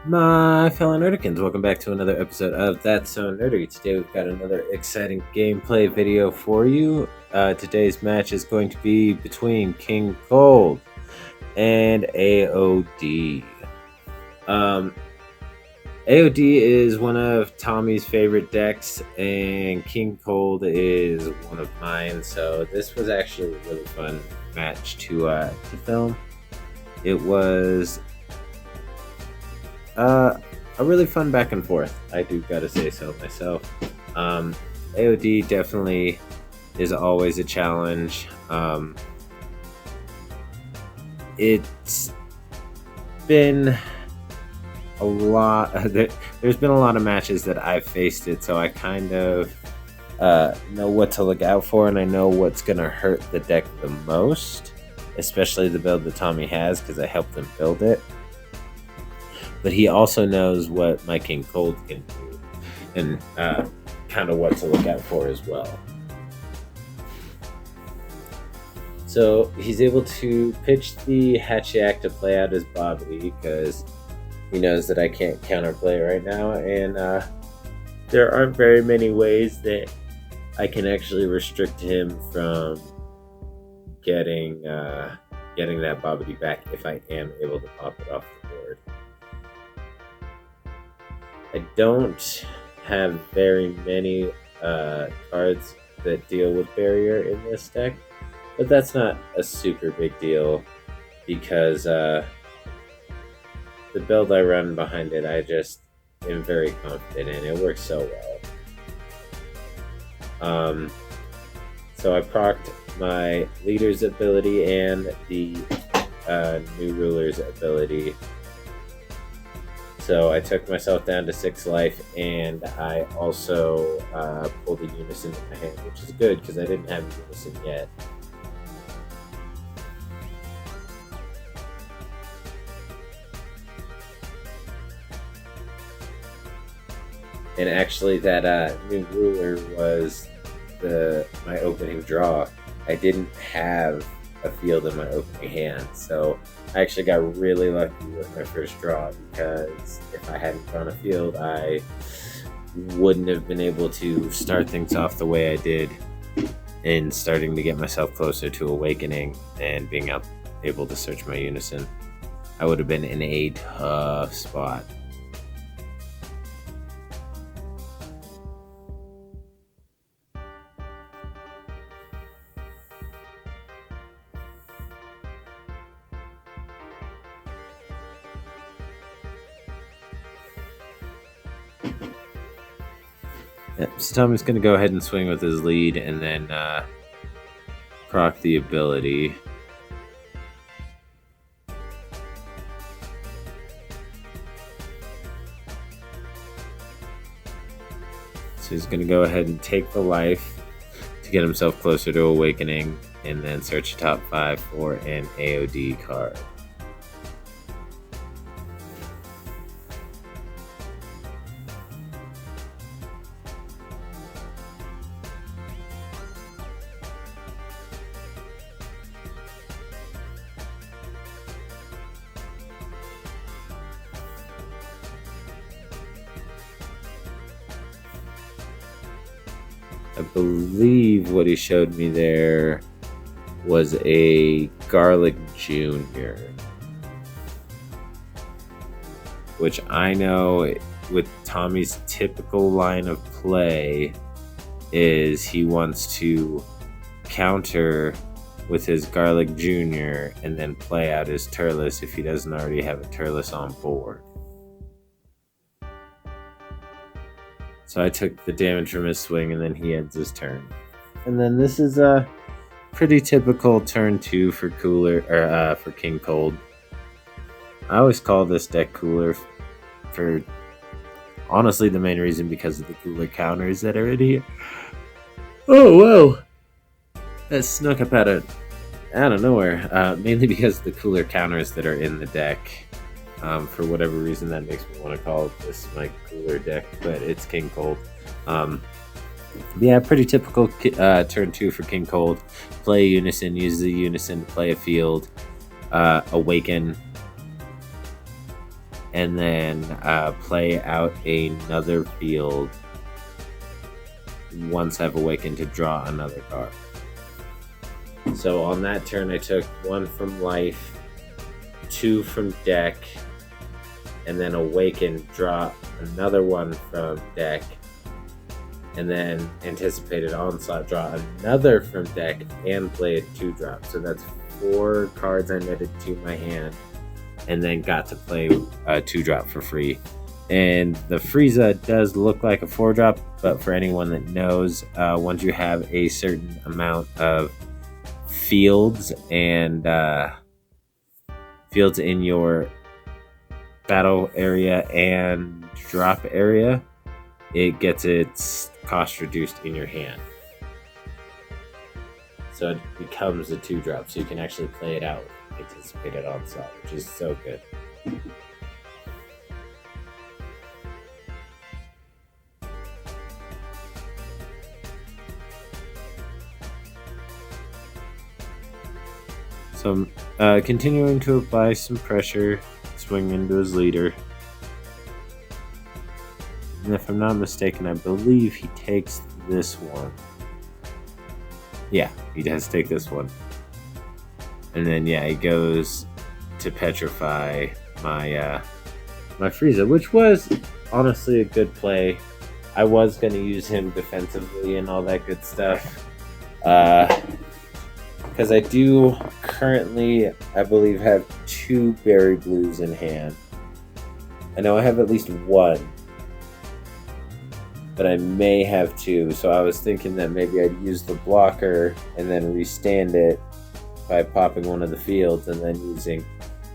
My fellow Nerdicans, welcome back to another episode of That's So Nerdy. Today we've got another exciting gameplay video for you. Today's match is going to be between King Cold and A.O.D. A.O.D. is one of Tommy's favorite decks, and King Cold is one of mine, so this was actually a really fun match to film. It was a really fun back and forth. I do gotta say so myself. AOD definitely is always a challenge. It's been a lot. There's been a lot of matches that I've faced it, so I kind of know what to look out for, and I know what's gonna hurt the deck the most, especially the build that Tommy has, because I helped him build it. But he also knows what my King Cold can do, and kind of what to look out for as well. So he's able to pitch the Hatchiak to play out his Bobby, because he knows that I can't counterplay right now, and there aren't very many ways that I can actually restrict him from getting that Bobby back if I am able to pop it off the board. I don't have very many cards that deal with barrier in this deck, but that's not a super big deal because the build I run behind it, I just am very confident in. It works so well. So I procced my leader's ability and the new ruler's ability. So I took myself down to 6 life, and I also pulled a Unison in my hand, which is good because I didn't have a Unison yet. And actually, that new ruler was my opening draw. I didn't have a field in my opening hand, so I actually got really lucky with my first draw, because if I hadn't drawn a field, I wouldn't have been able to start things off the way I did in starting to get myself closer to Awakening and being able to search my Unison. I would have been in a tough spot. So Tommy's going to go ahead and swing with his lead and then proc the ability. So he's going to go ahead and take the life to get himself closer to Awakening, and then search top 5 for an AOD card. I believe what he showed me there was a Garlic Jr., which I know with Tommy's typical line of play is he wants to counter with his Garlic Jr. and then play out his Turles if he doesn't already have a Turles on board. So I took the damage from his swing, and then he ends his turn. And then this is a pretty typical turn 2 for for King Cold. I always call this deck cooler for honestly the main reason because of the cooler counters that are in here. Oh whoa! That snuck up out of nowhere. Mainly because of the cooler counters that are in the deck. For whatever reason, that makes me want to call this my cooler deck, but it's King Cold. Yeah, pretty typical turn 2 for King Cold. Play Unison, use the Unison to play a field, Awaken, and then play out another field once I've awakened to draw another card. So on that turn, I took 1 from life, 2 from deck, and then awakened, draw another 1 from deck, and then anticipated onslaught, draw another from deck, and play a 2-drop. So that's 4 cards I netted to my hand, and then got to play a 2-drop for free. And the Frieza does look like a 4-drop, but for anyone that knows, once you have a certain amount of fields and fields in your battle area and drop area, it gets its cost reduced in your hand. So it becomes a 2-drop, so you can actually play it out with anticipated onslaught, which is so good. So I'm continuing to apply some pressure, swing into his leader. And if I'm not mistaken, I believe he takes this one. Yeah, he does take this one. And then yeah, he goes to petrify my my Frieza, which was honestly a good play. I was going to use him defensively and all that good stuff. Because I do currently, I believe, have 2 berry blues in hand. I know I have at least 1, but I may have 2. So I was thinking that maybe I'd use the blocker and then restand it by popping one of the fields and then using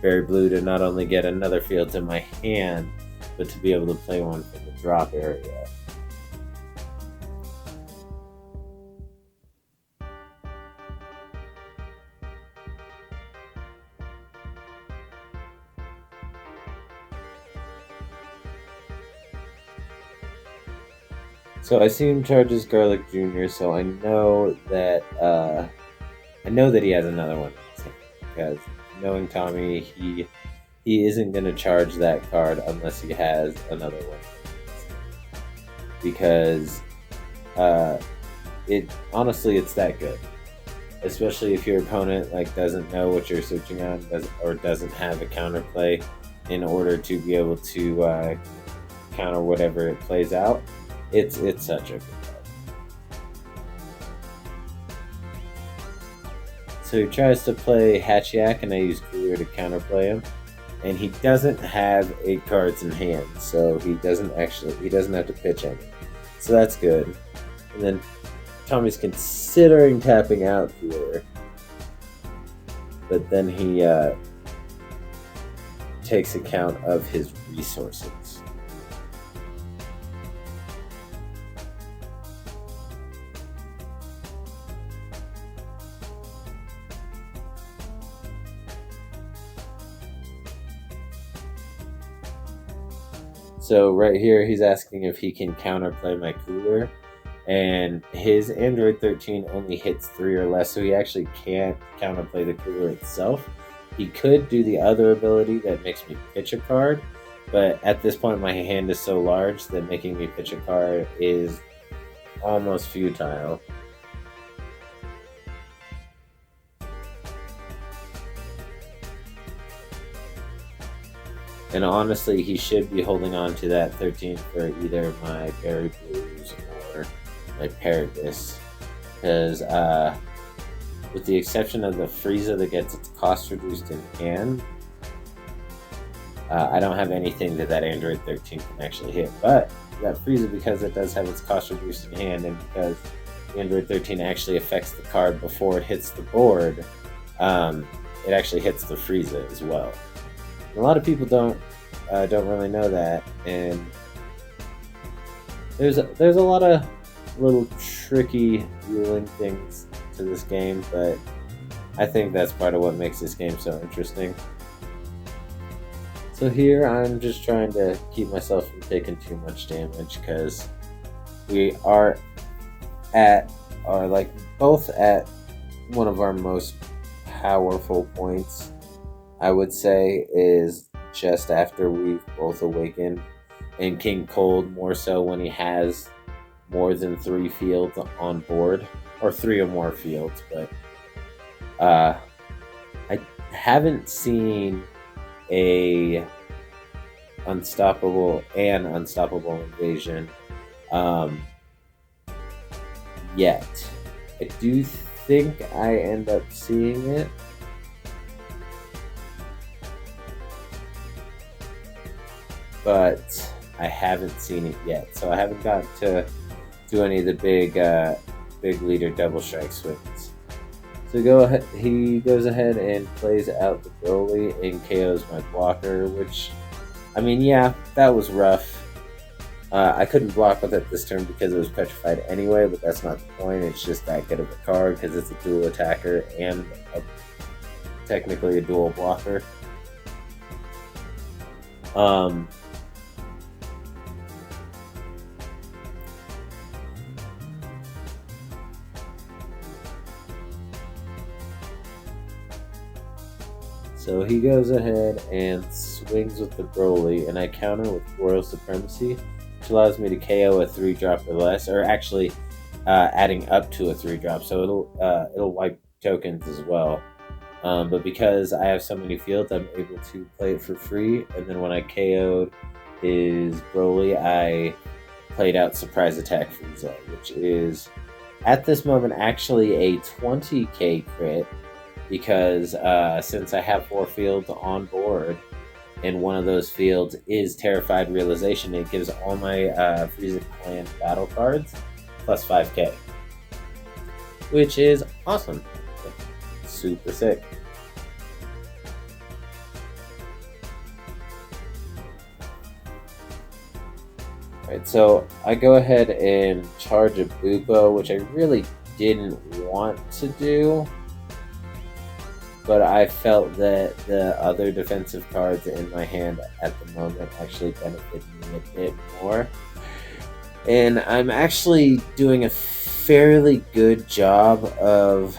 berry blue to not only get another field to my hand, but to be able to play one from the drop area. So I see him charge his Garlic Jr., so I know that he has another one. Because knowing Tommy, he isn't going to charge that card unless he has another one. Because it's that good. Especially if your opponent doesn't know what you're switching on, doesn't have a counterplay in order to be able to counter whatever it plays out. It's such a good card. So he tries to play Hatchiyak, and I use Cooler to counterplay him. And he doesn't have 8 cards in hand, so he doesn't have to pitch any. So that's good. And then Tommy's considering tapping out here, but then he takes account of his resources. So right here, he's asking if he can counterplay my Cooler, and his Android 13 only hits 3 or less, so he actually can't counterplay the Cooler itself. He could do the other ability that makes me pitch a card, but at this point my hand is so large that making me pitch a card is almost futile. And honestly, he should be holding on to that 13 for either my Berry Blues or my Paragus. Because with the exception of the Frieza that gets its cost reduced in hand, I don't have anything that Android 13 can actually hit. But that Frieza, because it does have its cost reduced in hand, and because Android 13 actually affects the card before it hits the board, it actually hits the Frieza as well. A lot of people don't really know that, and there's a lot of little tricky ruling things to this game, but I think that's part of what makes this game so interesting. So here I'm just trying to keep myself from taking too much damage, because we are both at one of our most powerful points, I would say, is just after we've both awakened, and King Cold more so when he has more than 3 fields on board, or 3 or more fields. But I haven't seen a unstoppable invasion yet. I do think I end up seeing it. But I haven't seen it yet, so I haven't got to do any of the big leader double strike swings. So he goes ahead and plays out the Broly and KOs my blocker, which, I mean, yeah, that was rough. I couldn't block with it this turn because it was petrified anyway, but that's not the point. It's just that good of a card because it's a dual attacker and technically a dual blocker. So he goes ahead and swings with the Broly, and I counter with Royal Supremacy, which allows me to KO a 3-drop or less, or actually adding up to a 3-drop, so it'll wipe tokens as well. But because I have so many fields, I'm able to play it for free, and then when I KO'd his Broly, I played out Surprise Attack Frieza, which is, at this moment, actually a 20k crit, because since I have 4 fields on board, and one of those fields is Terrified Realization, it gives all my Frieza Clan battle cards plus 5k, which is awesome. Super sick. Alright, so I go ahead and charge a Bupo, which I really didn't want to do, but I felt that the other defensive cards in my hand at the moment actually benefited me a bit more. And I'm actually doing a fairly good job of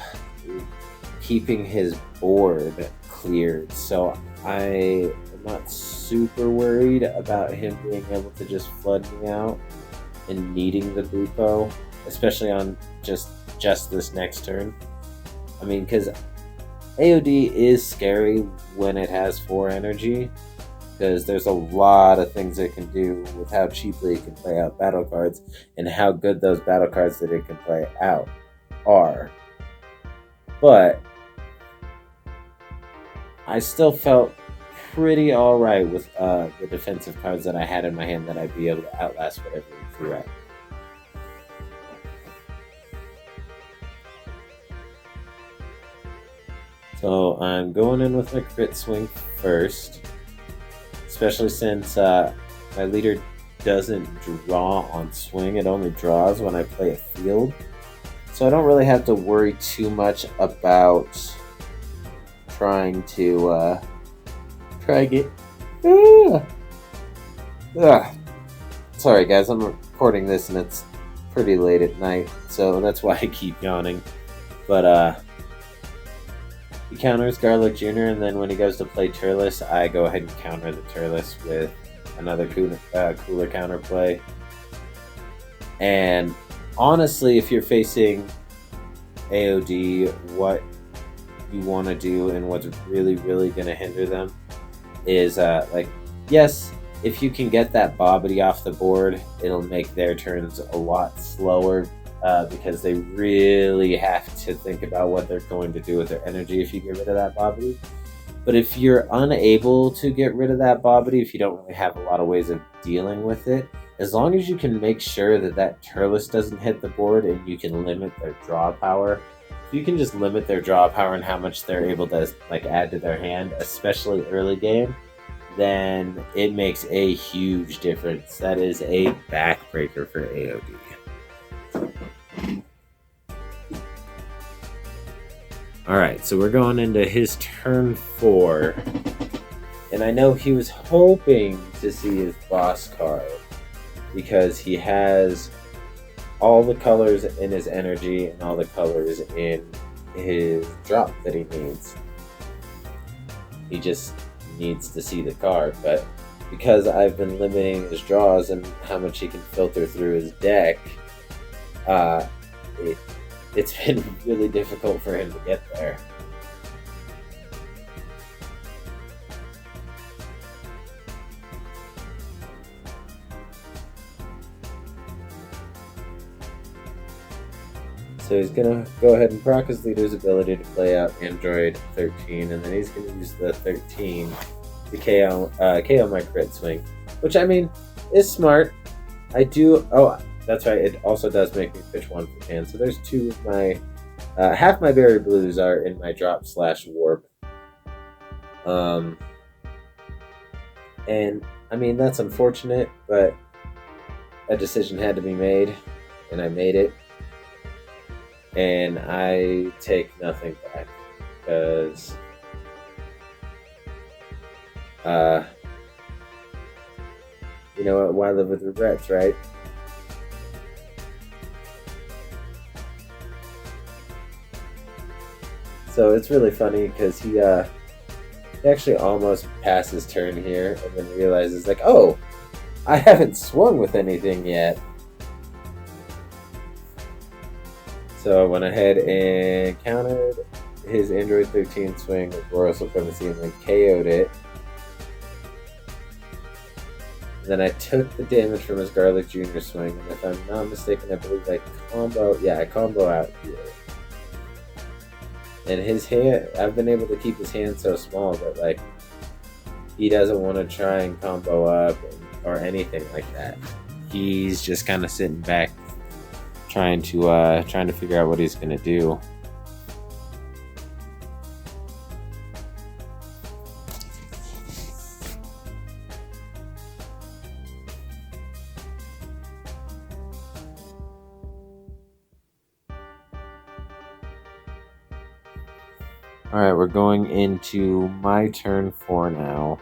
keeping his board cleared, so I am not super worried about him being able to just flood me out and needing the Bupo, especially on just this next turn. I mean, because AOD is scary when it has 4 energy, because there's a lot of things it can do with how cheaply it can play out battle cards and how good those battle cards that it can play out are. But I still felt pretty alright with the defensive cards that I had in my hand, that I'd be able to outlast whatever he threw at me. So I'm going in with my crit swing first, especially since my leader doesn't draw on swing. It only draws when I play a field. So I don't really have to worry too much about trying to get... Sorry guys, I'm recording this and it's pretty late at night, so that's why I keep yawning. But he counters Garlic Jr., and then when he goes to play Turles, I go ahead and counter the Turles with another cooler counterplay. And honestly, if you're facing AOD, what you want to do and what's really, really going to hinder them is, yes, if you can get that Bobbity off the board, it'll make their turns a lot slower, because they really have to think about what they're going to do with their energy if you get rid of that Bobbity. But if you're unable to get rid of that Bobbity, if you don't really have a lot of ways of dealing with it, as long as you can make sure that that Turles doesn't hit the board and you can limit their draw power, if you can just limit their draw power and how much they're able to add to their hand, especially early game, then it makes a huge difference. That is a backbreaker for AOD. Alright, so we're going into his turn 4. And I know he was hoping to see his boss card, because he has all the colors in his energy and all the colors in his drop that he needs. He just needs to see the card, but because I've been limiting his draws and how much he can filter through his deck, it's been really difficult for him to get there. So he's going to go ahead and proc his leader's ability to play out Android 13, and then he's going to use the 13 to KO my crit swing, which, I mean, is smart. I do... Oh, that's right, it also does make me pitch one for hand. So there's two of my... half my berry blues are in my drop/warp. And, I mean, that's unfortunate, but a decision had to be made, and I made it. And I take nothing back, because you know what, why live with regrets, right? So it's really funny because he actually almost passes turn here and then realizes, like, oh, I haven't swung with anything yet. So I went ahead and countered his Android 13 swing with Royal Supremacy and then KO'd it. And then I took the damage from his Garlic Jr. swing, and if I'm not mistaken, I believe I combo out here. And his hand, I've been able to keep his hand so small that, like, he doesn't want to try and combo up or anything like that. He's just kind of sitting back, trying to figure out what he's gonna do. Alright, we're going into my turn 4 now.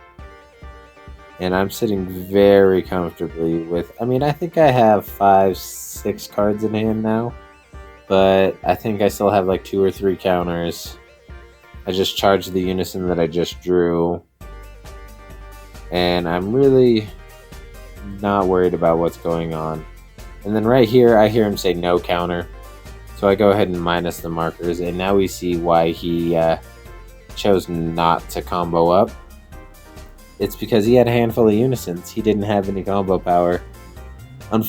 And I'm sitting very comfortably with... I mean, I think I have 5-6 cards in hand now. But I think I still have like 2 or 3 counters. I just charged the unison that I just drew. And I'm really not worried about what's going on. And then right here, I hear him say no counter. So I go ahead and minus the markers, and now we see why he chose not to combo up. It's because he had a handful of unisons. He didn't have any combo power. And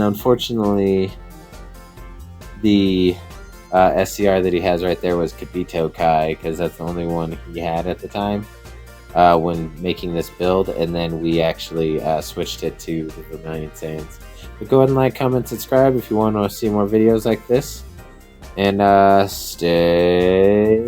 unfortunately, the SCR that he has right there was Kabito Kai, because that's the only one he had at the time when making this build, and then we actually switched it to the Vermilion Sands. But go ahead and like, comment, subscribe if you want to see more videos like this. And stay